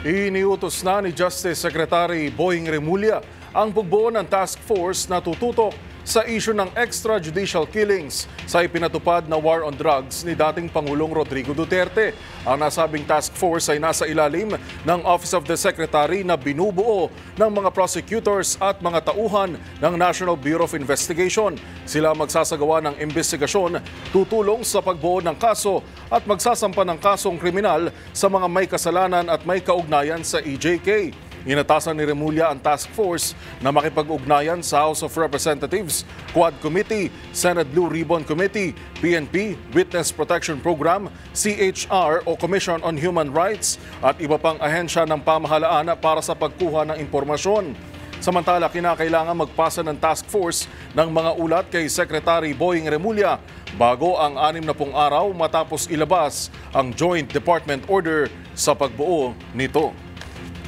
Iniutos na ni Justice Secretary Boying Remulla ang pagbuo ng task force na tututok sa issue ng extrajudicial killings sa ipinatupad na war on drugs ni dating Pangulong Rodrigo Duterte. Ang nasabing task force ay nasa ilalim ng Office of the Secretary na binubuo ng mga prosecutors at mga tauhan ng National Bureau of Investigation. Sila magsasagawa ng investigasyon, tutulong sa pagbuo ng kaso at magsasampa ng kasong kriminal sa mga may kasalanan at may kaugnayan sa EJK. Inatasan ni Remulla ang task force na makipag-ugnayan sa House of Representatives, Quad Committee, Senate Blue Ribbon Committee, PNP, Witness Protection Program, CHR o Commission on Human Rights at iba pang ahensya ng pamahalaan para sa pagkuha ng impormasyon. Samantala, kinakailangan magpasa ng task force ng mga ulat kay Secretary Boying Remulla bago ang 60 araw matapos ilabas ang Joint Department Order sa pagbuo nito.